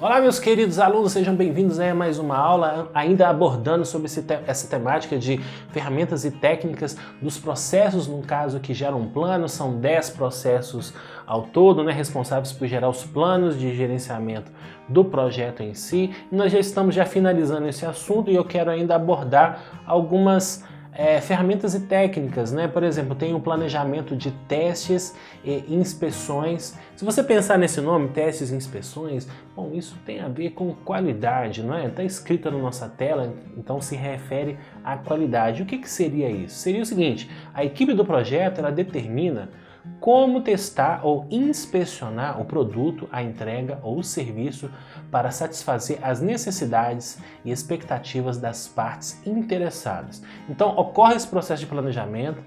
Olá, meus queridos alunos, sejam bem-vindos a mais uma aula, ainda abordando sobre essa temática de ferramentas e técnicas dos processos, no caso que geram um plano. São 10 processos ao todo, responsáveis por gerar os planos de gerenciamento do projeto em si. Nós já estamos finalizando esse assunto e eu quero ainda abordar algumas ferramentas e técnicas, Por exemplo, tem o planejamento de testes e inspeções. Se você pensar nesse nome, testes e inspeções, bom, isso tem a ver com qualidade, não é? Está escrito na nossa tela, então se refere à qualidade. O que seria isso? Seria o seguinte: a equipe do projeto ela determina como testar ou inspecionar o produto, a entrega ou o serviço para satisfazer as necessidades e expectativas das partes interessadas. Então, ocorre esse processo de planejamento.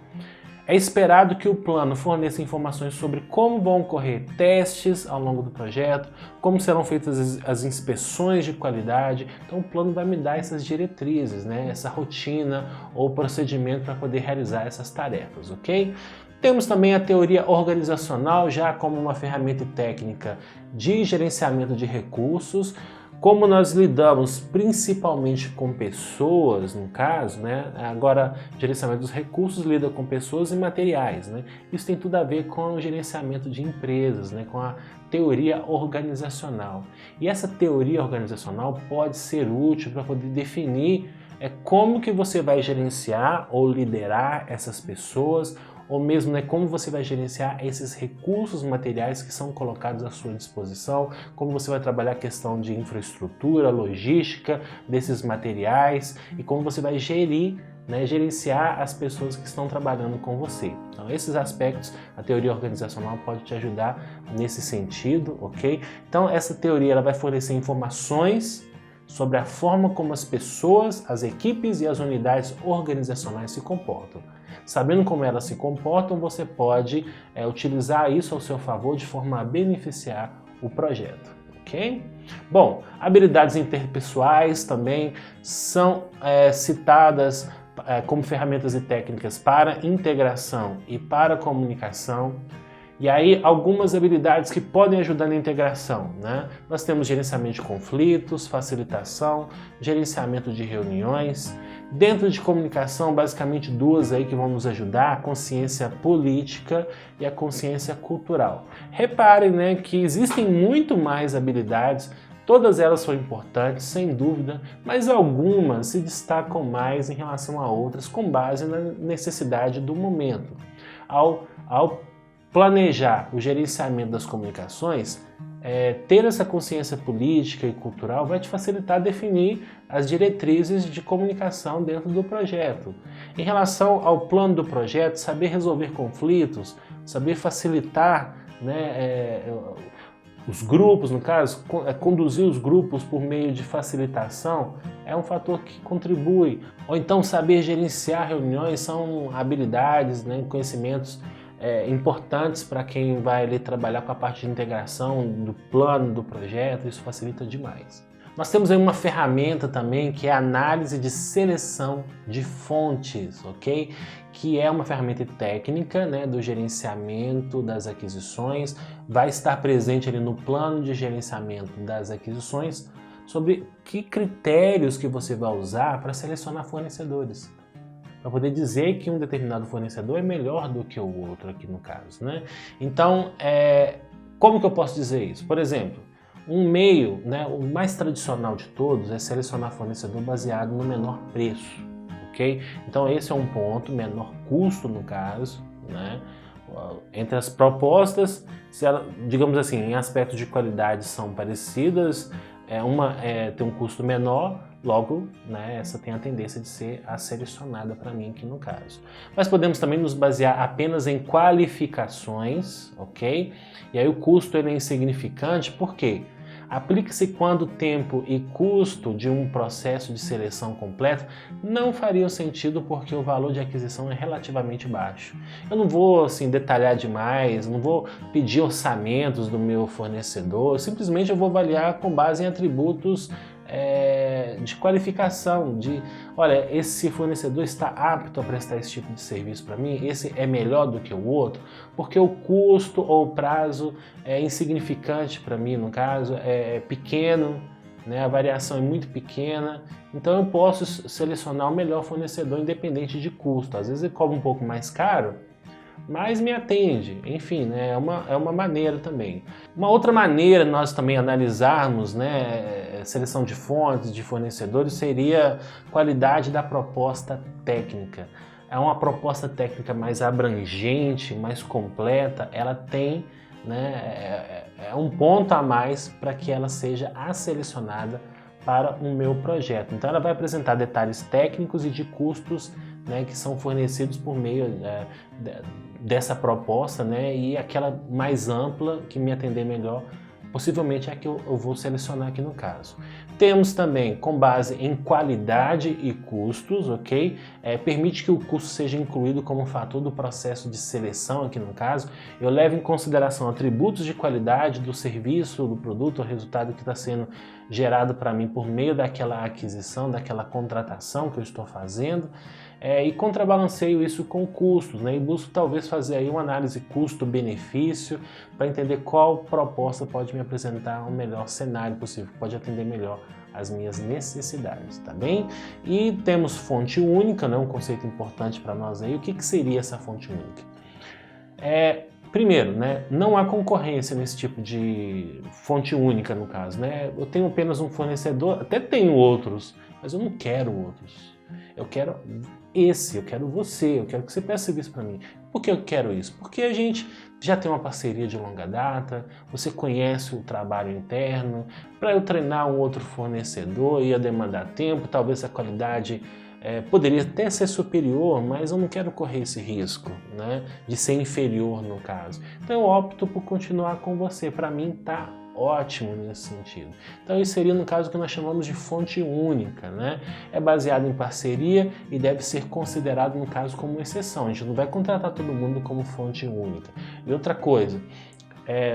É esperado que o plano forneça informações sobre como vão ocorrer testes ao longo do projeto, como serão feitas as inspeções de qualidade. Então o plano vai me dar essas diretrizes, essa rotina ou procedimento para poder realizar essas tarefas, ok? Temos também a teoria organizacional já como uma ferramenta técnica de gerenciamento de recursos. Como nós lidamos principalmente com pessoas, no caso, Agora, gerenciamento dos recursos lida com pessoas e materiais, Isso tem tudo a ver com o gerenciamento de empresas, com a teoria organizacional. E essa teoria organizacional pode ser útil para poder definir como que você vai gerenciar ou liderar essas pessoas, ou mesmo como você vai gerenciar esses recursos materiais que são colocados à sua disposição, como você vai trabalhar a questão de infraestrutura, logística desses materiais e como você vai gerenciar as pessoas que estão trabalhando com você. Então esses aspectos a teoria organizacional pode te ajudar nesse sentido, ok? Então essa teoria ela vai fornecer informações sobre a forma como as pessoas, as equipes e as unidades organizacionais se comportam. Sabendo como elas se comportam, você pode utilizar isso ao seu favor de forma a beneficiar o projeto, ok? Bom, habilidades interpessoais também são citadas como ferramentas e técnicas para integração e para comunicação. E aí, algumas habilidades que podem ajudar na integração, Nós temos gerenciamento de conflitos, facilitação, gerenciamento de reuniões. Dentro de comunicação, basicamente duas aí que vão nos ajudar: a consciência política e a consciência cultural. Reparem, que existem muito mais habilidades. Todas elas são importantes, sem dúvida, mas algumas se destacam mais em relação a outras com base na necessidade do momento. Ao planejar o gerenciamento das comunicações, ter essa consciência política e cultural vai te facilitar definir as diretrizes de comunicação dentro do projeto. Em relação ao plano do projeto, saber resolver conflitos, saber facilitar os grupos, no caso, conduzir os grupos por meio de facilitação é um fator que contribui. Ou então saber gerenciar reuniões são habilidades, conhecimentos importantes para quem vai ali trabalhar com a parte de integração do plano do projeto. Isso facilita demais. Nós temos aí uma ferramenta também que é a análise de seleção de fontes, ok? Que é uma ferramenta técnica do gerenciamento das aquisições. Vai estar presente ali no plano de gerenciamento das aquisições sobre que critérios que você vai usar para selecionar fornecedores, para poder dizer que um determinado fornecedor é melhor do que o outro aqui no caso, Então, como que eu posso dizer isso? Por exemplo, um meio, o mais tradicional de todos é selecionar fornecedor baseado no menor preço, ok? Então esse é um ponto, menor custo no caso, Entre as propostas, se ela, digamos assim, em aspectos de qualidade são parecidas, uma tem um custo menor, logo, essa tem a tendência de ser a selecionada para mim aqui no caso. Mas podemos também nos basear apenas em qualificações, ok? E aí o custo ele é insignificante, por quê? Aplica-se quando o tempo e custo de um processo de seleção completo não fariam sentido porque o valor de aquisição é relativamente baixo. Eu não vou detalhar demais, não vou pedir orçamentos do meu fornecedor, simplesmente eu vou avaliar com base em atributos de qualificação, olha, esse fornecedor está apto a prestar esse tipo de serviço para mim, esse é melhor do que o outro, porque o custo ou o prazo é insignificante para mim, no caso, é pequeno, né? A variação é muito pequena, então eu posso selecionar o melhor fornecedor independente de custo. Às vezes ele cobra um pouco mais caro, mas me atende, enfim, né? É uma maneira também. Uma outra maneira de nós também analisarmos, né, seleção de fontes, de fornecedores, seria a qualidade da proposta técnica. É uma proposta técnica mais abrangente, mais completa, ela tem, né, um ponto a mais para que ela seja selecionada para o meu projeto. Então ela vai apresentar detalhes técnicos e de custos, né, que são fornecidos por meio dessa proposta, né, e aquela mais ampla que me atender melhor, possivelmente é a que eu vou selecionar aqui no caso. Temos também, com base em qualidade e custos, ok? Permite que o custo seja incluído como fator do processo de seleção, aqui no caso. Eu levo em consideração atributos de qualidade do serviço, do produto, o resultado que está sendo gerado para mim por meio daquela aquisição, daquela contratação que eu estou fazendo. E contrabalanceio isso com custos, né? E busco talvez fazer aí uma análise custo-benefício para entender qual proposta pode me apresentar um melhor cenário possível, pode atender melhor as minhas necessidades, tá bem? E temos fonte única, né? Um conceito importante para nós aí. O que seria essa fonte única? Primeiro, né, não há concorrência nesse tipo de fonte única, no caso, né? Eu tenho apenas um fornecedor, até tenho outros, mas eu não quero outros. Eu quero eu quero você, eu quero que você peça serviço para mim. Por que eu quero isso? Porque a gente já tem uma parceria de longa data, você conhece o trabalho interno. Para eu treinar um outro fornecedor ia demandar tempo, talvez a qualidade poderia até ser superior, mas eu não quero correr esse risco, né, de ser inferior no caso. Então eu opto por continuar com você, para mim tá ótimo nesse sentido. Então isso seria no caso que nós chamamos de fonte única, né? É baseado em parceria e deve ser considerado no caso como exceção. A gente não vai contratar todo mundo como fonte única. E outra coisa,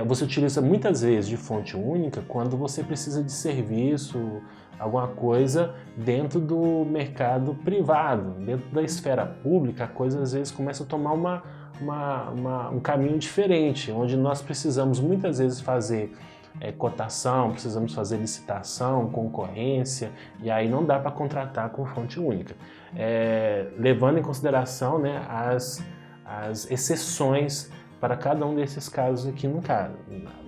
você utiliza muitas vezes de fonte única quando você precisa de serviço, alguma coisa dentro do mercado privado, dentro da esfera pública, a coisa às vezes começa a tomar um caminho diferente, onde nós precisamos muitas vezes fazer cotação, precisamos fazer licitação, concorrência, e aí não dá para contratar com fonte única. Levando em consideração, né, as exceções para cada um desses casos aqui no caso,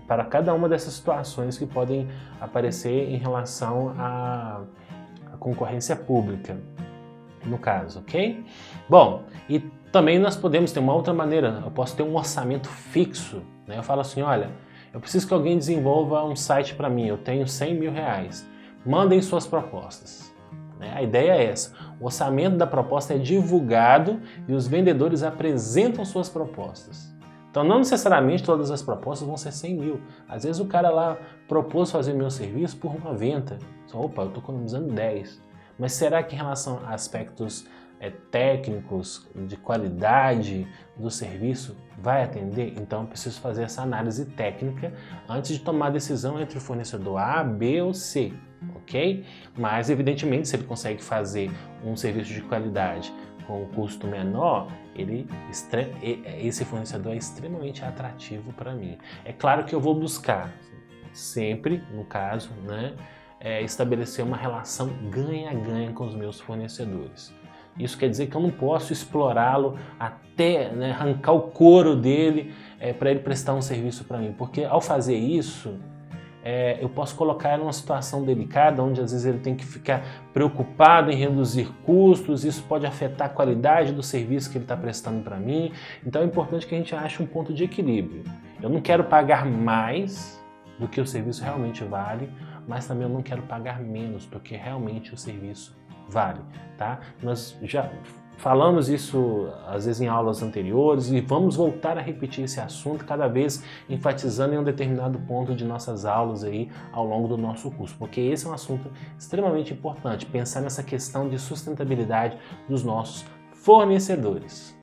para cada uma dessas situações que podem aparecer em relação à concorrência pública, no caso, ok? Bom, e também nós podemos ter uma outra maneira, eu posso ter um orçamento fixo, né? Eu falo assim, olha, eu preciso que alguém desenvolva um site para mim, eu tenho 100 mil reais, mandem suas propostas. A ideia é essa, o orçamento da proposta é divulgado e os vendedores apresentam suas propostas. Então não necessariamente todas as propostas vão ser 100 mil. Às vezes o cara lá propôs fazer meu serviço por 90. Opa, eu estou economizando 10. Mas será que em relação a aspectos técnicos, de qualidade do serviço, vai atender? Então eu preciso fazer essa análise técnica antes de tomar a decisão entre o fornecedor A, B ou C, ok? Mas evidentemente se ele consegue fazer um serviço de qualidade com um custo menor, esse fornecedor é extremamente atrativo para mim. É claro que eu vou buscar sempre, no caso, né, estabelecer uma relação ganha-ganha com os meus fornecedores. Isso quer dizer que eu não posso explorá-lo até, né, arrancar o couro dele para ele prestar um serviço para mim, porque ao fazer isso, eu posso colocar ele numa situação delicada, onde às vezes ele tem que ficar preocupado em reduzir custos, isso pode afetar a qualidade do serviço que ele está prestando para mim. Então é importante que a gente ache um ponto de equilíbrio. Eu não quero pagar mais do que o serviço realmente vale, mas também eu não quero pagar menos do que realmente o serviço vale, tá? Nós já falamos isso às vezes em aulas anteriores e vamos voltar a repetir esse assunto cada vez enfatizando em um determinado ponto de nossas aulas aí ao longo do nosso curso, porque esse é um assunto extremamente importante, pensar nessa questão de sustentabilidade dos nossos fornecedores.